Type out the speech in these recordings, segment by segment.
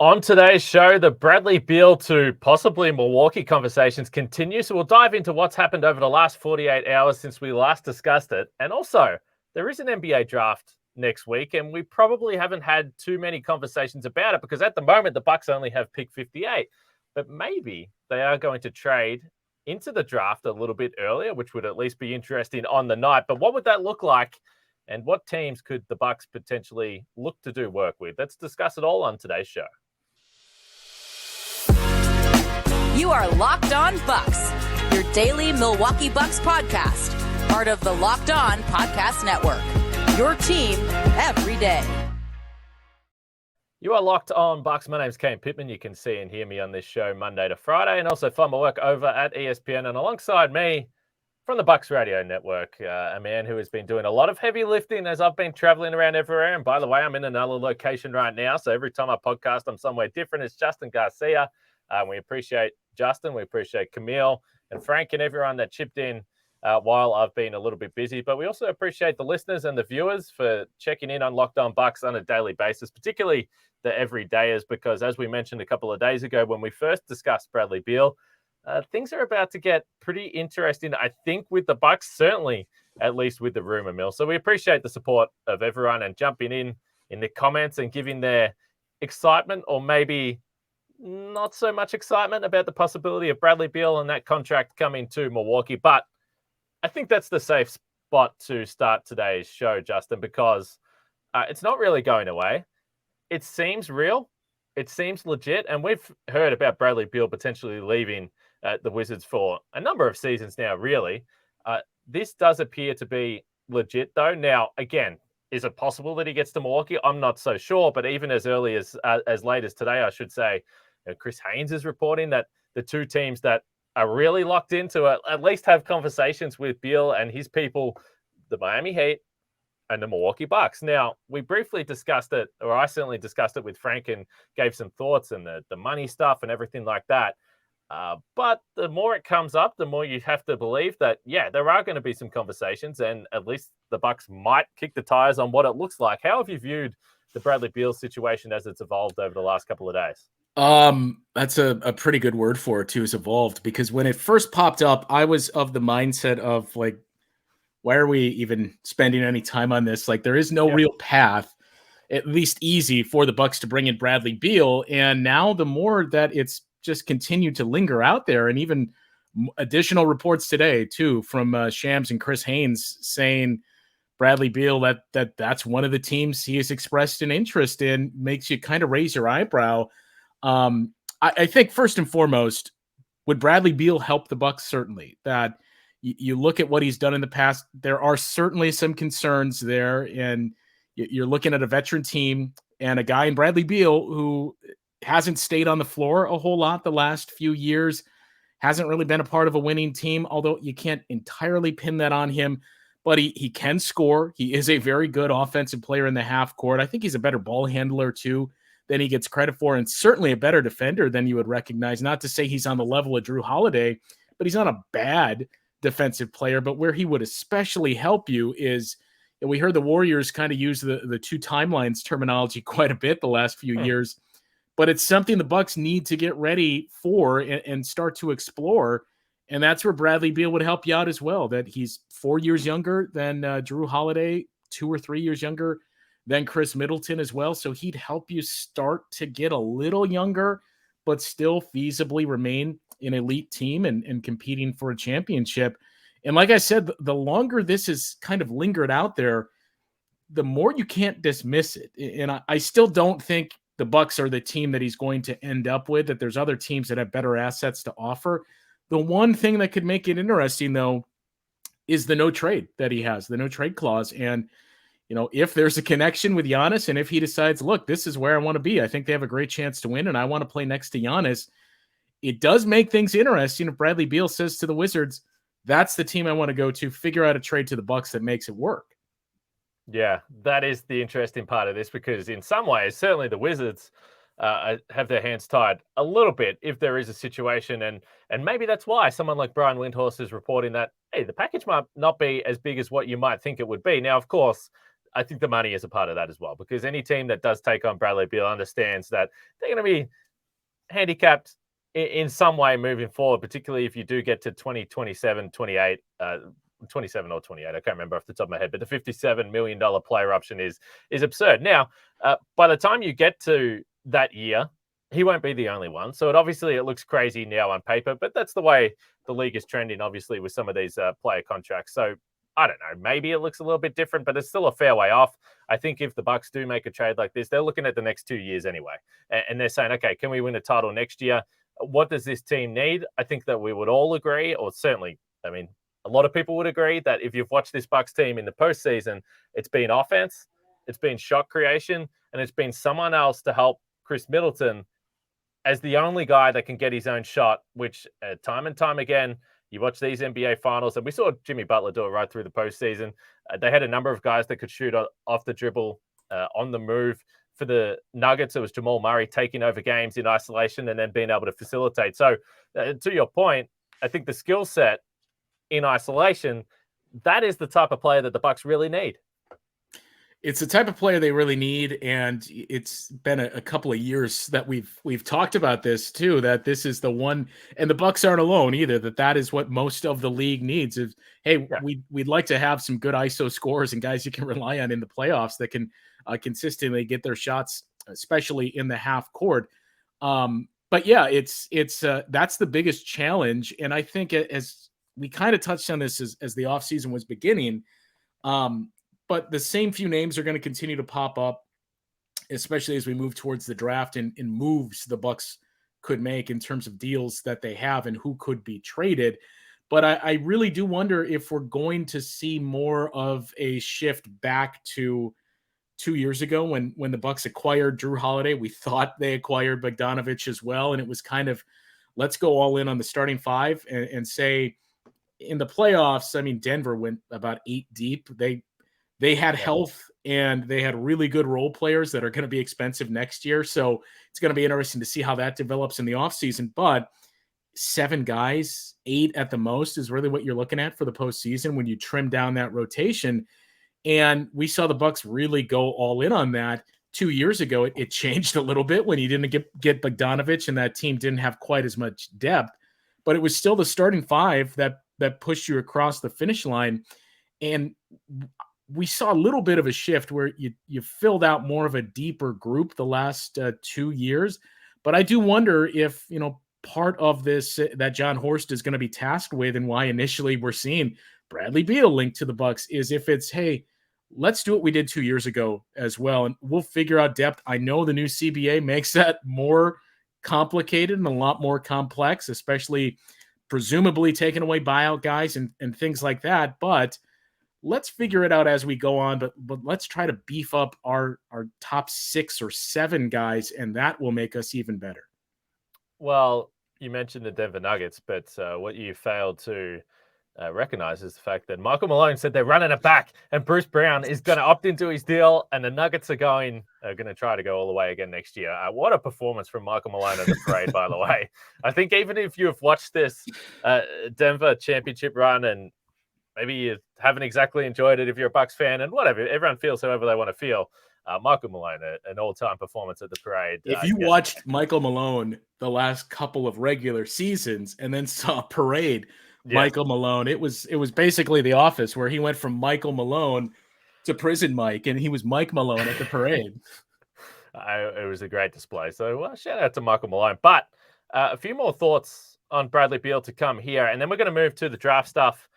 On today's show, the Bradley Beal to possibly Milwaukee conversations continue. So we'll dive into what's happened over the last 48 hours since we last discussed it. And also, there is an NBA draft next week, and we probably haven't had too many conversations about it because at the moment, the Bucks only have pick 58. But maybe they are going to trade into the draft a little bit earlier, which would at least be interesting on the night. But what would that look like? And what teams could the Bucks potentially look to do work with? Let's discuss it all on today's show. You are Locked On Bucks, your daily Milwaukee Bucks podcast, part of the Locked On Podcast Network, your team every day. You are Locked On Bucks. My name's Kane Pittman. You can see and hear me on this show Monday to Friday, and also find my work over at ESPN. And alongside me from the Bucks Radio Network, a man who has been doing a lot of heavy lifting as I've been traveling around everywhere. And by the way, I'm in another location right now, so every time I podcast, I'm somewhere different. It's Justin Garcia. We appreciate Justin, we appreciate Camille and Frank and everyone that chipped in while I've been a little bit busy. But we also appreciate the listeners and the viewers for checking in on Locked On Bucks on a daily basis, particularly the everydayers, because as we mentioned a couple of days ago when we first discussed Bradley Beal, things are about to get pretty interesting, I think, with the Bucks, certainly at least with the rumor mill. So we appreciate the support of everyone and jumping in the comments and giving their excitement or maybe not so much excitement about the possibility of Bradley Beal and that contract coming to Milwaukee. But I think that's the safe spot to start today's show, Justin, because it's not really going away. It seems real. It seems legit. And we've heard about Bradley Beal potentially leaving the Wizards for a number of seasons now, really. This does appear to be legit, though. Now, again, is it possible that he gets to Milwaukee? I'm not so sure. But even as early as late as today, I should say, Chris Haynes is reporting that the two teams that are really locked into at least have conversations with Beal and his people, the Miami Heat and the Milwaukee Bucks. Now, we briefly discussed it, or I certainly discussed it with Frank and gave some thoughts and the money stuff and everything like that. But the more it comes up, the more you have to believe that, yeah, there are going to be some conversations and at least the Bucks might kick the tires on what it looks like. How have you viewed the Bradley Beal situation as it's evolved over the last couple of days? That's a pretty good word for it too, is evolved, because when it first popped up, I was of the mindset of like, why are we even spending any time on this? Like, there is no real path, at least easy, for the Bucks to bring in Bradley Beal. And now the more that it's just continued to linger out there, and even additional reports today too from Shams and Chris Haynes saying Bradley Beal, that's one of the teams he has expressed an interest in, makes you kind of raise your eyebrow. I think first and foremost, would Bradley Beal help the Bucks? Certainly. That you look at what he's done in the past, there are certainly some concerns there, and you're looking at a veteran team and a guy in Bradley Beal who hasn't stayed on the floor a whole lot the last few years, hasn't really been a part of a winning team, although you can't entirely pin that on him, but he can score. He is a very good offensive player in the half court. I think he's a better ball handler too than he gets credit for, and certainly a better defender than you would recognize. Not to say he's on the level of Drew Holiday, but he's not a bad defensive player. But where he would especially help you is, and we heard the Warriors kind of use the two timelines terminology quite a bit the last few years, but it's something the Bucks need to get ready for and start to explore. And that's where Bradley Beal would help you out as well, that he's 4 years younger than Drew Holiday, 2 or 3 years younger than Chris Middleton as well. So he'd help you start to get a little younger, but still feasibly remain an elite team and competing for a championship. And like I said, the longer this is kind of lingered out there, the more you can't dismiss it. And I still don't think the Bucks are the team that he's going to end up with, that there's other teams that have better assets to offer. The one thing that could make it interesting, though, is the no trade that he has, the no trade clause. And if there's a connection with Giannis, and if he decides, look, this is where I want to be, I think they have a great chance to win, and I want to play next to Giannis, it does make things interesting if Bradley Beal says to the Wizards, that's the team I want to go to, figure out a trade to the Bucks that makes it work. Yeah, that is the interesting part of this, because in some ways, certainly the Wizards have their hands tied a little bit if there is a situation. And maybe that's why someone like Brian Windhorst is reporting that, hey, the package might not be as big as what you might think it would be. Now, of course, I think the money is a part of that as well, because any team that does take on Bradley Beal understands that they're going to be handicapped in some way moving forward, particularly if you do get to 2027, 28, 27 or 28. I can't remember off the top of my head, but the $57 million player option is absurd. Now, by the time you get to that year, he won't be the only one. So it looks crazy now on paper, but that's the way the league is trending, obviously, with some of these player contracts. So I don't know, maybe it looks a little bit different, but it's still a fair way off. I think if the Bucks do make a trade like this, they're looking at the next 2 years anyway. And they're saying, okay, can we win a title next year? What does this team need? I think that we would all agree, or certainly, a lot of people would agree that if you've watched this Bucks team in the postseason, it's been offense, it's been shot creation, and it's been someone else to help Chris Middleton as the only guy that can get his own shot, which time and time again, you watch these NBA finals, and we saw Jimmy Butler do it right through the postseason. They had a number of guys that could shoot off the dribble, on the move. For the Nuggets, it was Jamal Murray taking over games in isolation and then being able to facilitate. So to your point, I think the skill set in isolation, that is the type of player that the Bucks really need. It's the type of player they really need, and it's been a couple of years that we've talked about this too, that this is the one, and the Bucks aren't alone either, that is what most of the league needs. Is, hey, yeah, we'd like to have some good ISO scorers and guys you can rely on in the playoffs that can consistently get their shots, especially in the half court. But yeah, it's that's the biggest challenge, and I think as we kind of touched on this as the offseason was beginning, but the same few names are going to continue to pop up, especially as we move towards the draft and moves the Bucks could make in terms of deals that they have and who could be traded. But I really do wonder if we're going to see more of a shift back to 2 years ago when the Bucks acquired Drew Holiday. We thought they acquired Bogdanovich as well, and it was kind of, let's go all in on the starting five and say in the playoffs, Denver went about 8 deep. They had health and they had really good role players that are going to be expensive next year. So it's going to be interesting to see how that develops in the offseason. But 7 guys, 8 at the most is really what you're looking at for the postseason when you trim down that rotation. And we saw the Bucks really go all in on that 2 years ago. It changed a little bit when you didn't get Bogdanovich and that team didn't have quite as much depth. But it was still the starting five that pushed you across the finish line. And we saw a little bit of a shift where you filled out more of a deeper group the last 2 years. But I do wonder if, part of this that John Horst is going to be tasked with, and why initially we're seeing Bradley Beal linked to the Bucks, is if it's, hey, let's do what we did 2 years ago as well, and we'll figure out depth. I know the new CBA makes that more complicated and a lot more complex, especially presumably taking away buyout guys and things like that. But let's figure it out as we go on, but let's try to beef up our top 6 or 7 guys, and that will make us even better. Well, you mentioned the Denver Nuggets, but what you failed to recognize is the fact that Michael Malone said they're running it back, and Bruce Brown is going to opt into his deal, and the Nuggets are going to try to go all the way again next year. What a performance from Michael Malone at the parade, by the way. I think even if you've watched this Denver championship run and maybe you haven't exactly enjoyed it if you're a Bucks fan, and whatever, everyone feels however they want to feel. Michael Malone, an all-time performance at the parade. If you watched Michael Malone the last couple of regular seasons and then saw parade Michael Malone, it was basically The Office, where he went from Michael Malone to Prison Mike, and he was Mike Malone at the parade. It was a great display. So shout out to Michael Malone. But a few more thoughts on Bradley Beal to come here, and then we're going to move to the draft stuff.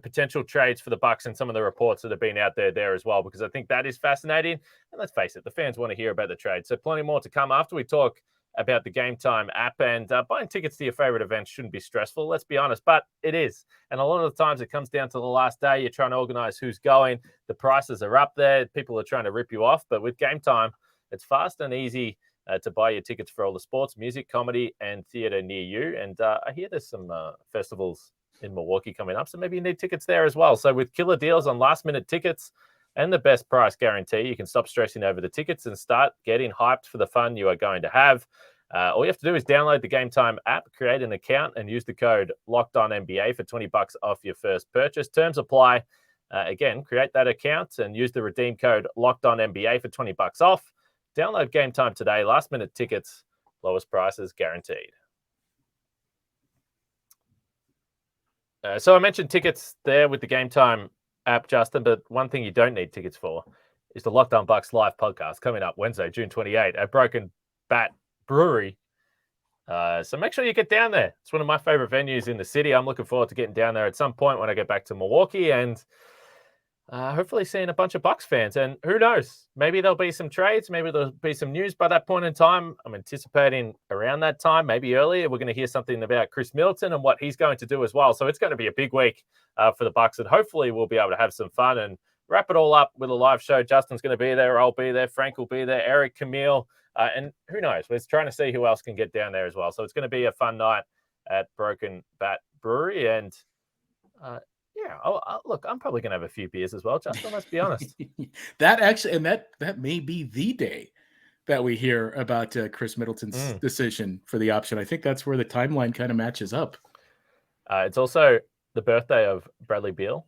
Potential trades for the Bucks and some of the reports that have been out there as well, because I think that is fascinating. And let's face it, the fans want to hear about the trade. So plenty more to come after we talk about the Game Time app. And buying tickets to your favorite events shouldn't be stressful, let's be honest, but it is. And a lot of the times it comes down to the last day. You're trying to organize who's going. The prices are up there. People are trying to rip you off. But with Game Time, it's fast and easy to buy your tickets for all the sports, music, comedy, and theater near you. And I hear there's some festivals in Milwaukee coming up, so maybe you need tickets there as well. So with killer deals on last minute tickets and the best price guarantee, you can stop stressing over the tickets and start getting hyped for the fun you are going to have. All you have to do is download the Game Time app, create an account, and use the code LOCKEDONNBA for $20 off your first purchase. Terms apply. Again, create that account and use the redeem code LOCKEDONNBA for $20 off. Download Game Time today. Last-minute tickets, lowest prices guaranteed. So I mentioned tickets there with the Game Time app, Justin, but one thing you don't need tickets for is the Locked On Bucks live podcast coming up Wednesday, June 28 at Broken Bat Brewery. So make sure you get down there. It's one of my favorite venues in the city. I'm looking forward to getting down there at some point when I get back to Milwaukee and hopefully seeing a bunch of Bucks fans. And who knows, maybe there'll be some trades. Maybe there'll be some news by that point in time. I'm anticipating around that time, maybe earlier, we're going to hear something about Chris Middleton and what he's going to do as well. So it's going to be a big week for the Bucks, and hopefully we'll be able to have some fun and wrap it all up with a live show. Justin's going to be there. I'll be there. Frank will be there. Eric, Camille. And who knows? We're trying to see who else can get down there as well. So it's going to be a fun night at Broken Bat Brewery. And look, I'm probably going to have a few beers as well, Justin. Let's be honest. that may be the day that we hear about Chris Middleton's decision for the option. I think that's where the timeline kind of matches up. It's also the birthday of Bradley Beal,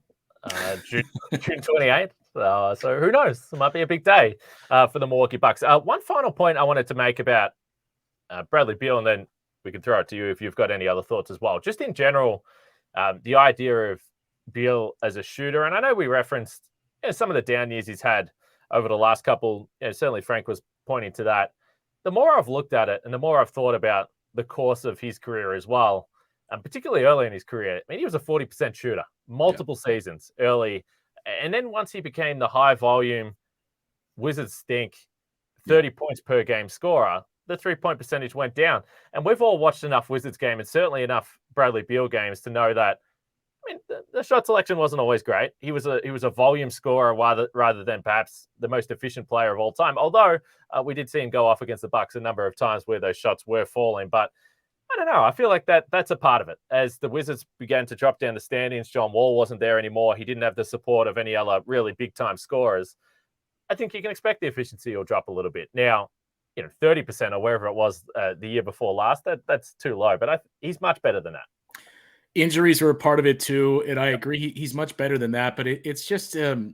June 28th. So who knows? It might be a big day for the Milwaukee Bucks. One final point I wanted to make about Bradley Beal, and then we can throw it to you if you've got any other thoughts as well. Just in general, the idea of Beal as a shooter, and I know we referenced some of the down years he's had over the last couple. Certainly Frank was pointing to that. The more I've looked at it and the more I've thought about the course of his career as well, and particularly early in his career, I mean, he was a 40% shooter, multiple seasons early. And then once he became the high volume Wizards stink 30 points per game scorer, the 3-point percentage went down. And we've all watched enough Wizards game and certainly enough Bradley Beal games to know that, I mean, the shot selection wasn't always great. He was a volume scorer rather than perhaps the most efficient player of all time. Although we did see him go off against the Bucks a number of times where those shots were falling. But I don't know. I feel like that's a part of it. As the Wizards began to drop down the standings, John Wall wasn't there anymore. He didn't have the support of any other really big-time scorers. I think you can expect the efficiency will drop a little bit. Now, 30% or wherever it was the year before last, that's too low. But he's much better than that. Injuries were a part of it too, and I agree he's much better than that. But it's just a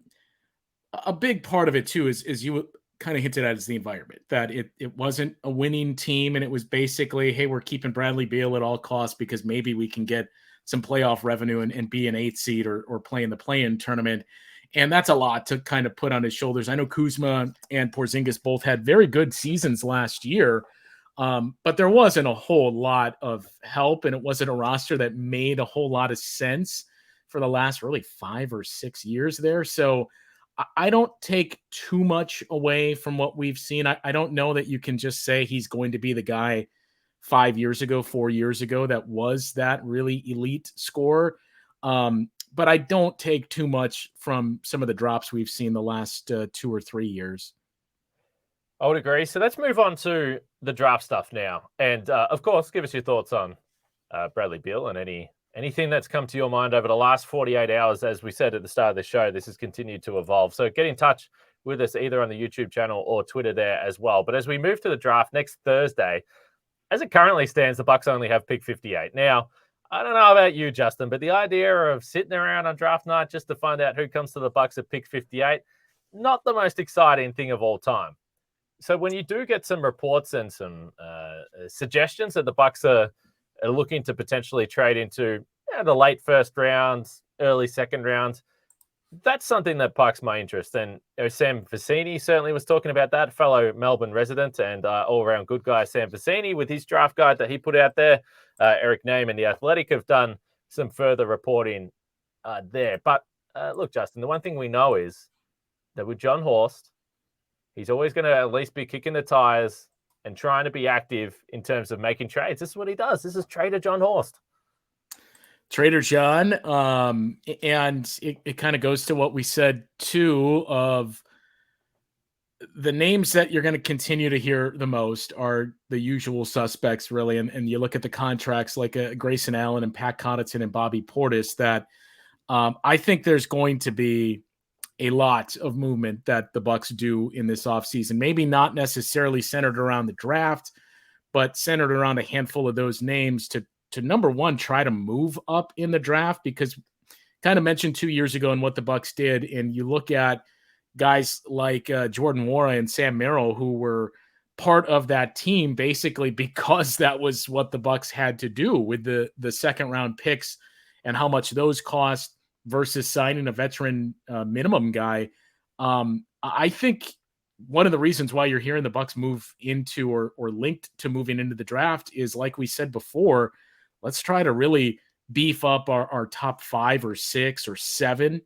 big part of it too is you kind of hinted at is the environment, that it wasn't a winning team, and it was basically, hey, we're keeping Bradley Beal at all costs because maybe we can get some playoff revenue and be an 8th seed or play in the play-in tournament. And that's a lot to kind of put on his shoulders. I know Kuzma and Porzingis both had very good seasons last year, but there wasn't a whole lot of help, and it wasn't a roster that made a whole lot of sense for the last really 5 or 6 years there. So I don't take too much away from what we've seen. I don't know that you can just say he's going to be the guy 5 years ago, 4 years ago that was that really elite scorer. But I don't take too much from some of the drops we've seen the last 2 or 3 years. I would agree. So let's move on to the draft stuff now. And of course, give us your thoughts on Bradley Beal and anything that's come to your mind over the last 48 hours. As we said at the start of the show, this has continued to evolve. So get in touch with us either on the YouTube channel or Twitter there as well. But as we move to the draft next Thursday, as it currently stands, the Bucks only have pick 58. Now, I don't know about you, Justin, but the idea of sitting around on draft night just to find out who comes to the Bucks at pick 58, not the most exciting thing of all time. So when you do get some reports and some suggestions that the Bucks are looking to potentially trade into the late first round, early second round, that's something that piques my interest. And Sam Vecini certainly was talking about that, fellow Melbourne resident and all-around good guy Sam Vecini with his draft guide that he put out there. Eric Name and The Athletic have done some further reporting there. But look, Justin, the one thing we know is that with John Horst, he's always going to at least be kicking the tires and trying to be active in terms of making trades. This is what he does. This is Trader John Horst. Trader John. And it kind of goes to what we said too, of the names that you're going to continue to hear the most are the usual suspects, really. And you look at the contracts like Grayson Allen and Pat Connaughton and Bobby Portis, that I think there's going to be a lot of movement that the Bucks do in this offseason. Maybe not necessarily centered around the draft, but centered around a handful of those names to number one, try to move up in the draft, because kind of mentioned 2 years ago and what the Bucks did, and you look at guys like Jordan Nwora and Sam Merrill, who were part of that team basically because that was what the Bucks had to do with the second round picks and how much those cost versus signing a veteran minimum guy. I think one of the reasons why you're hearing the Bucks move into or linked to moving into the draft is, like we said before, let's try to really beef up our top 5 or 6 or 7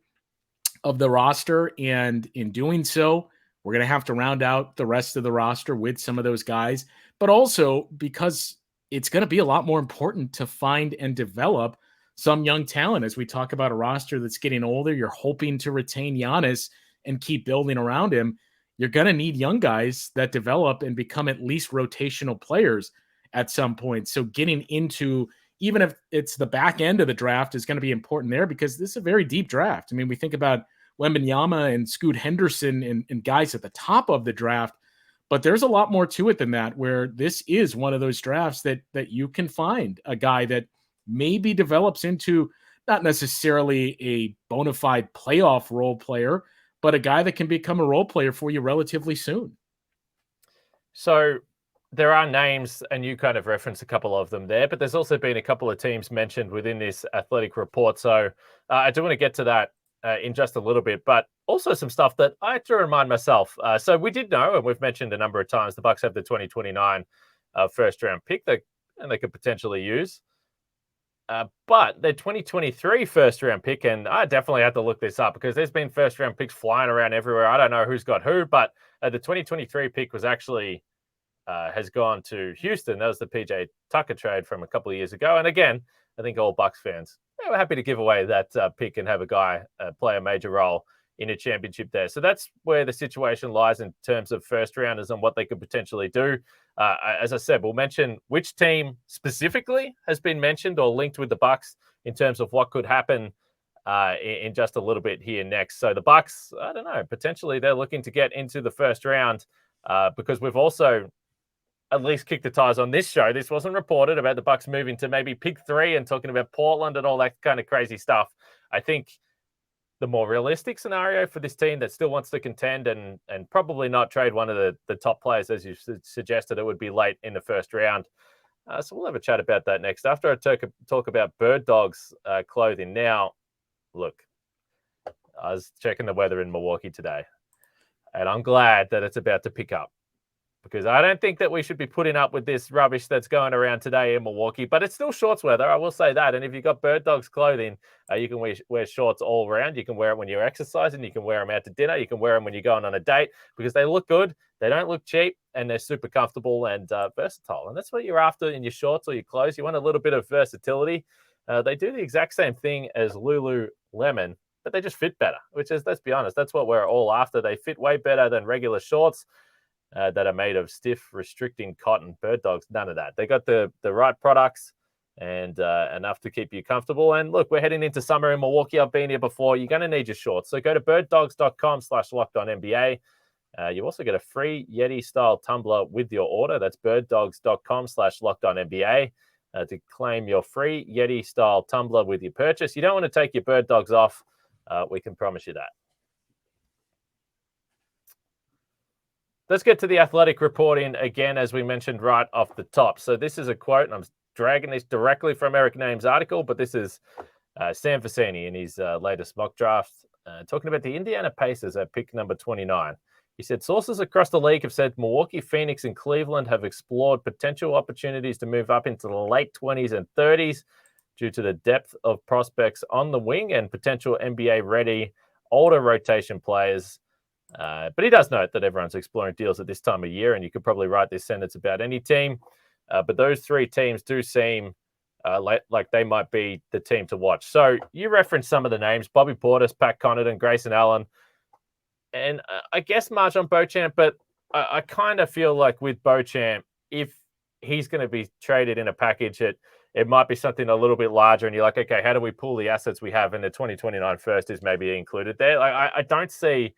of the roster. And in doing so, we're going to have to round out the rest of the roster with some of those guys, but also because it's going to be a lot more important to find and develop some young talent. As we talk about a roster that's getting older, you're hoping to retain Giannis and keep building around him. You're going to need young guys that develop and become at least rotational players at some point. So getting into, even if it's the back end of the draft, is going to be important there, because this is a very deep draft. I mean, we think about Wembanyama and Scoot Henderson and guys at the top of the draft, but there's a lot more to it than that, where this is one of those drafts that you can find a guy that maybe develops into not necessarily a bona fide playoff role player, but a guy that can become a role player for you relatively soon. So there are names, and you kind of referenced a couple of them there, but there's also been a couple of teams mentioned within this athletic report. So I do want to get to that in just a little bit, but also some stuff that I have to remind myself. So we did know, and we've mentioned a number of times, the Bucks have the 2029 first round pick that they could potentially use. But the 2023 first round pick, and I definitely had to look this up because there's been first round picks flying around everywhere. I don't know who's got who, but the 2023 pick was actually has gone to Houston. That was the PJ Tucker trade from a couple of years ago. And again, I think all Bucks fans, they were happy to give away that pick and have a guy play a major role in a championship there. So that's where the situation lies in terms of first rounders and what they could potentially do. As I said, we'll mention which team specifically has been mentioned or linked with the Bucks in terms of what could happen in just a little bit here next. So the Bucks, I don't know, potentially they're looking to get into the first round because we've also at least kicked the tires on this show. This wasn't reported about the Bucks moving to maybe pick 3 and talking about Portland and all that kind of crazy stuff. I think the more realistic scenario for this team that still wants to contend and probably not trade one of the top players, as you suggested, it would be late in the first round. So we'll have a chat about that next after I talk about Bird Dog's clothing. Now, look, I was checking the weather in Milwaukee today, and I'm glad that it's about to pick up, because I don't think that we should be putting up with this rubbish that's going around today in Milwaukee, but it's still shorts weather, I will say that. And if you've got Bird Dog's clothing, you can wear shorts all around. You can wear it when you're exercising. You can wear them out to dinner. You can wear them when you're going on a date, because they look good. They don't look cheap, and they're super comfortable and versatile. And that's what you're after in your shorts or your clothes. You want a little bit of versatility. They do the exact same thing as Lululemon, but they just fit better, which is, let's be honest, that's what we're all after. They fit way better than regular shorts that are made of stiff, restricting cotton. Bird Dogs, none of that. They got the right products and enough to keep you comfortable. And look, we're heading into summer in Milwaukee. I've been here before. You're going to need your shorts. So go to birddogs.com/lockedonnba. You also get a free Yeti-style tumbler with your order. That's birddogs.com/lockedonnba to claim your free Yeti-style tumbler with your purchase. You don't want to take your Bird Dogs off. We can promise you that. Let's get to the athletic reporting again, as we mentioned right off the top. So this is a quote, and I'm dragging this directly from Eric Name's article, but this is Sam Vecenie in his latest mock draft, talking about the Indiana Pacers at pick number 29. He said, sources across the league have said Milwaukee, Phoenix, and Cleveland have explored potential opportunities to move up into the late 20s and 30s due to the depth of prospects on the wing and potential NBA-ready older rotation players. But he does note that everyone's exploring deals at this time of year, and you could probably write this sentence about any team. But those 3 teams do seem like they might be the team to watch. So you referenced some of the names: Bobby Portis, Pat Connaughton, Grayson Allen, and I guess Marjon Beauchamp. But I kind of feel like with Beauchamp, if he's going to be traded in a package, it might be something a little bit larger, and you're like, okay, how do we pull the assets we have in the 2029 first is maybe included there? Like, I don't see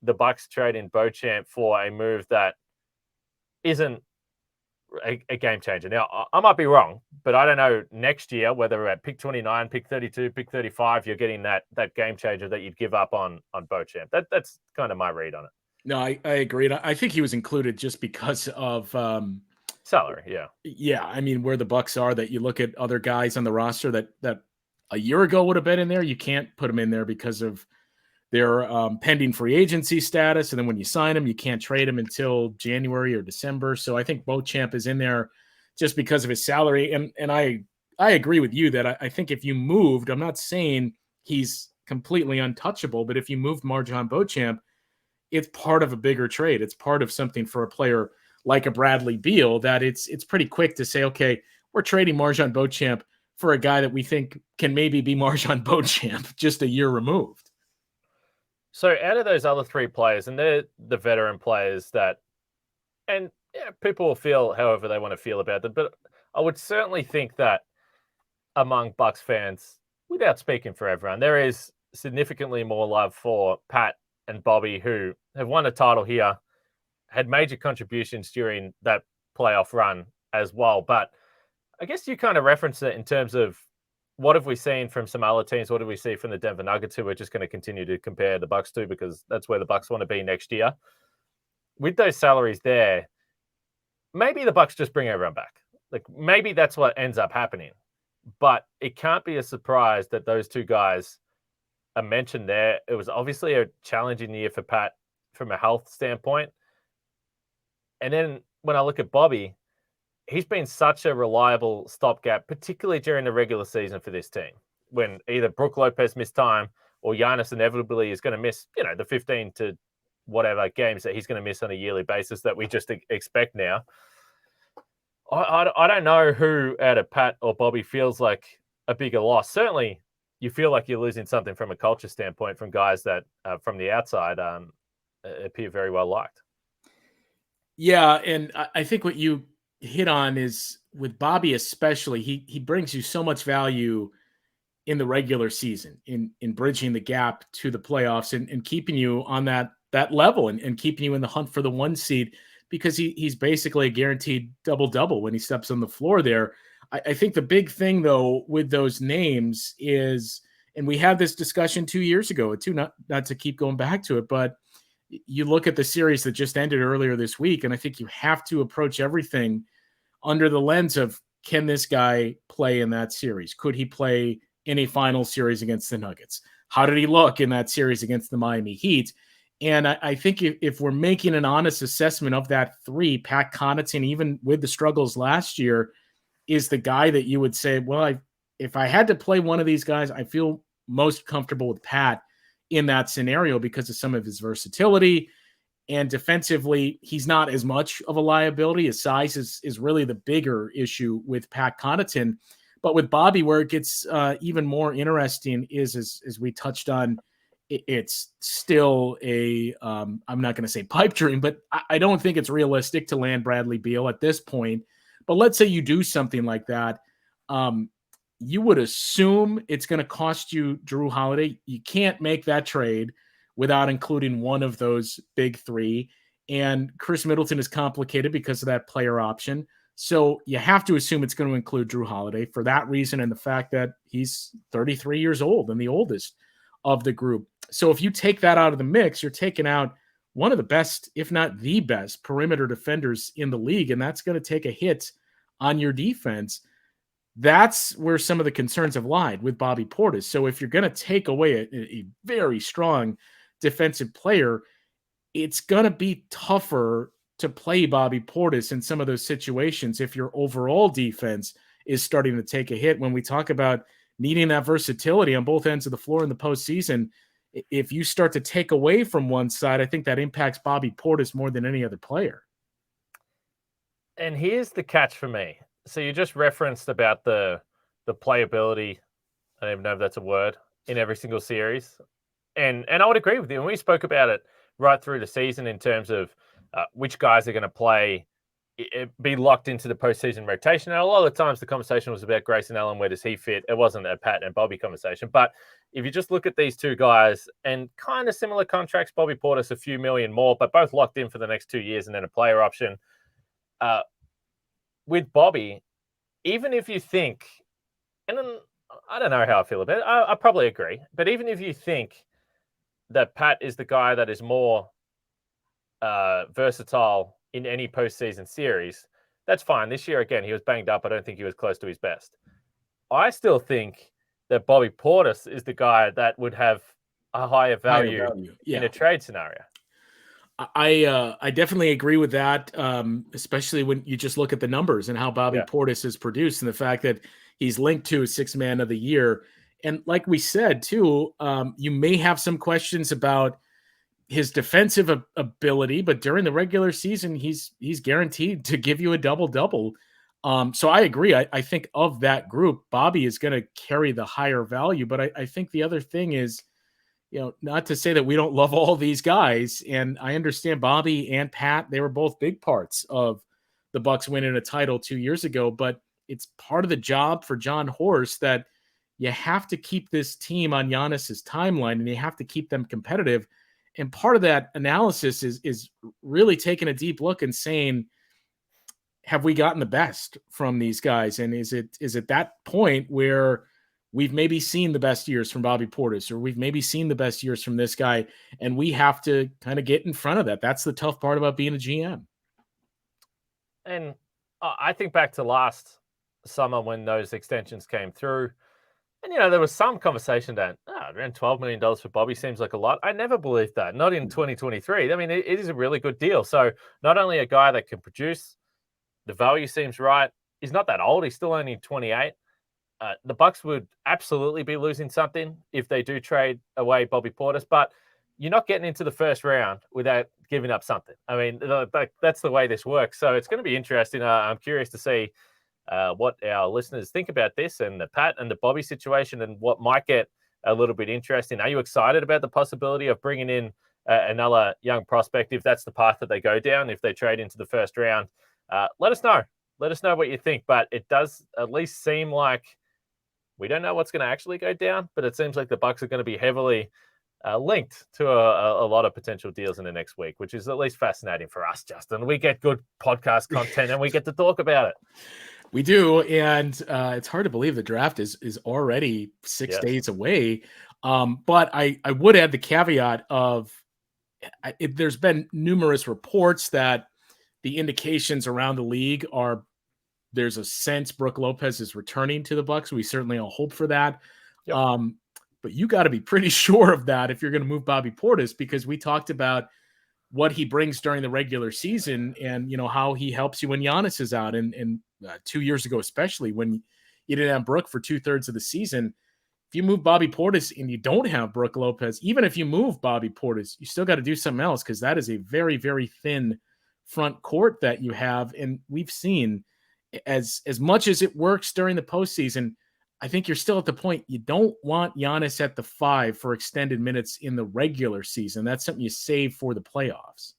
the Bucks trading Beauchamp for a move that isn't a game changer. Now, I might be wrong, but I don't know next year whether at pick 29, pick 32, pick 35, you're getting that game changer that you'd give up on Beauchamp. That's kind of my read on it. No, I agree. I think he was included just because of salary. Yeah. Yeah. I mean, where the Bucks are, that you look at other guys on the roster that a year ago would have been in there. You can't put them in there because of their pending free agency status. And then when you sign them, you can't trade them until January or December. So I think Beauchamp is in there just because of his salary. And I agree with you that I think if you moved, I'm not saying he's completely untouchable, but if you moved Marjon Beauchamp, it's part of a bigger trade. It's part of something for a player like a Bradley Beal that it's pretty quick to say, okay, we're trading Marjon Beauchamp for a guy that we think can maybe be Marjon Beauchamp just a year removed. So out of those other three players, and they're the veteran players that, and yeah, people will feel however they want to feel about them, but I would certainly think that among Bucks fans, without speaking for everyone, there is significantly more love for Pat and Bobby, who have won a title here, had major contributions during that playoff run as well. But I guess you kind of referenced it in terms of what have we seen from some other teams? What do we see from the Denver Nuggets, who we're just going to continue to compare the Bucks to because that's where the Bucks want to be next year? With those salaries there, maybe the Bucks just bring everyone back. Like maybe that's what ends up happening. But it can't be a surprise that those two guys are mentioned there. It was obviously a challenging year for Pat from a health standpoint. And then when I look at Bobby, he's been such a reliable stopgap, particularly during the regular season for this team, when either Brook Lopez missed time or Giannis inevitably is going to miss, the 15 to whatever games that he's going to miss on a yearly basis that we just expect now. I don't know who out of Pat or Bobby feels like a bigger loss. Certainly, you feel like you're losing something from a culture standpoint from guys that from the outside appear very well liked. Yeah, and I think what you hit on is with Bobby especially, he brings you so much value in the regular season, in bridging the gap to the playoffs and keeping you on that level and keeping you in the hunt for the 1 seed, because he's basically a guaranteed double-double when he steps on the floor there. I think the big thing, though, with those names is, and we had this discussion 2 years ago, too, not to keep going back to it, but you look at the series that just ended earlier this week, and I think you have to approach everything under the lens of, can this guy play in that series? Could he play in a final series against the Nuggets? How did he look in that series against the Miami Heat? And I think if we're making an honest assessment of that three, Pat Connaughton, even with the struggles last year, is the guy that you would say, well, if I had to play one of these guys, I feel most comfortable with Pat in that scenario because of some of his versatility. And defensively, he's not as much of a liability. His size is really the bigger issue with Pat Connaughton. But with Bobby, where it gets even more interesting is, as we touched on, it's still I'm not going to say pipe dream, but I don't think it's realistic to land Bradley Beal at this point. But let's say you do something like that. You would assume it's going to cost you Jrue Holiday. You can't make that trade without including one of those big three. And Chris Middleton is complicated because of that player option. So you have to assume it's going to include Jrue Holiday for that reason and the fact that he's 33 years old and the oldest of the group. So if you take that out of the mix, you're taking out one of the best, if not the best, perimeter defenders in the league, and that's going to take a hit on your defense. That's where some of the concerns have lied with Bobby Portis. So if you're going to take away a very strong defensive player, it's going to be tougher to play Bobby Portis in some of those situations if your overall defense is starting to take a hit. When we talk about needing that versatility on both ends of the floor in the postseason, if you start to take away from one side, I think that impacts Bobby Portis more than any other player. And here's the catch for me. So you just referenced about the playability, I don't even know if that's a word, in every single series. And I would agree with you. And we spoke about it right through the season in terms of which guys are going to play, be locked into the postseason rotation. And a lot of the times the conversation was about Grayson Allen, where does he fit? It wasn't a Pat and Bobby conversation. But if you just look at these two guys and kind of similar contracts, Bobby Portis a few million more, but both locked in for the next 2 years and then a player option. with Bobby, even if you think, and then, I don't know how I feel about it, I probably agree, but even if you think that Pat is the guy that is more versatile in any postseason series, that's fine. This year, again, he was banged up. I don't think he was close to his best. I still think that Bobby Portis is the guy that would have a higher value. Yeah. In a trade scenario. I definitely agree with that, especially when you just look at the numbers and how Bobby Portis has produced and the fact that he's linked to a 6th man of the year. And like we said, too, you may have some questions about his defensive ability, but during the regular season, he's guaranteed to give you a double-double. So I agree. I think of that group, Bobby is going to carry the higher value. But I think the other thing is, not to say that we don't love all these guys. And I understand Bobby and Pat, they were both big parts of the Bucks winning a title 2 years ago, but it's part of the job for John Horst that you have to keep this team on Giannis's timeline and you have to keep them competitive. And part of that analysis is really taking a deep look and saying, have we gotten the best from these guys? And is it that point where we've maybe seen the best years from Bobby Portis, or we've maybe seen the best years from this guy, and we have to kind of get in front of that. That's the tough part about being a GM. And I think back to last summer when those extensions came through, and, there was some conversation that around $12 million for Bobby seems like a lot. I never believed that, not in 2023. I mean, it is a really good deal. So not only a guy that can produce, the value seems right. He's not that old. He's still only 28. The Bucks would absolutely be losing something if they do trade away Bobby Portis, but you're not getting into the first round without giving up something. I mean, that's the way this works. So it's going to be interesting. I'm curious to see what our listeners think about this and the Pat and the Bobby situation and what might get a little bit interesting. Are you excited about the possibility of bringing in another young prospect if that's the path that they go down, if they trade into the first round? Let us know. Let us know what you think. But it does at least seem like we don't know what's going to actually go down, but it seems like the Bucks are going to be heavily linked to a lot of potential deals in the next week, which is at least fascinating for us, Justin. We get good podcast content and we get to talk about it. We do, and it's hard to believe the draft is already 6 days away. But I would add the caveat of there's been numerous reports that the indications around the league are there's a sense Brook Lopez is returning to the Bucks. We certainly all hope for that. Yep. But you got to be pretty sure of that if you're going to move Bobby Portis, because we talked about what he brings during the regular season and, how he helps you when Giannis is out. And 2 years ago, especially when you didn't have Brook for 2/3 of the season, if you move Bobby Portis and you don't have Brook Lopez, even if you move Bobby Portis, you still got to do something else because that is a very, very thin front court that you have. And we've seen as much as it works during the postseason, I think you're still at the point you don't want Giannis at the 5 for extended minutes in the regular season. That's something you save for the playoffs.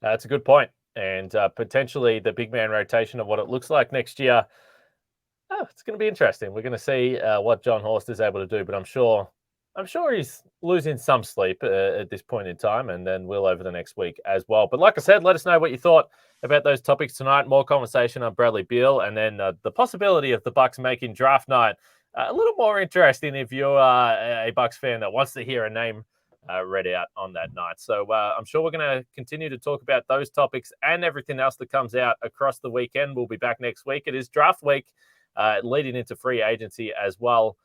That's a good point. And potentially the big man rotation of what it looks like next year. It's going to be interesting. We're going to see what John Horst is able to do, but I'm sure he's losing some sleep at this point in time, and then will over the next week as well. But like I said, let us know what you thought about those topics tonight. More conversation on Bradley Beal, and then the possibility of the Bucks making draft night a little more interesting if you're a Bucks fan that wants to hear a name read out on that night. So I'm sure we're going to continue to talk about those topics and everything else that comes out across the weekend. We'll be back next week. It is draft week, leading into free agency as well.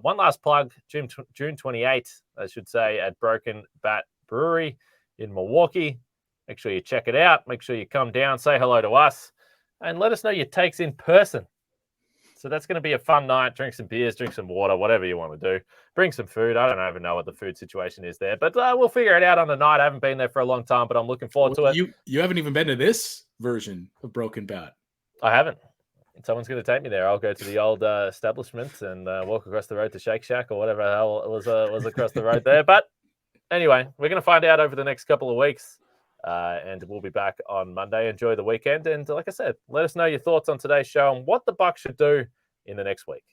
One last plug, June 28th, I should say, at Broken Bat Brewery in Milwaukee. Make sure you check it out. Make sure you come down, say hello to us, and let us know your takes in person. So that's going to be a fun night. Drink some beers, drink some water, whatever you want to do. Bring some food. I don't even know what the food situation is there, but we'll figure it out on the night. I haven't been there for a long time, but I'm looking forward to it. You haven't even been to this version of Broken Bat. I haven't. Someone's going to take me there. I'll go to the old establishment and walk across the road to Shake Shack or whatever the hell was across the road there. But anyway, we're going to find out over the next couple of weeks, and we'll be back on Monday. Enjoy the weekend. And like I said, let us know your thoughts on today's show and what the Bucks should do in the next week.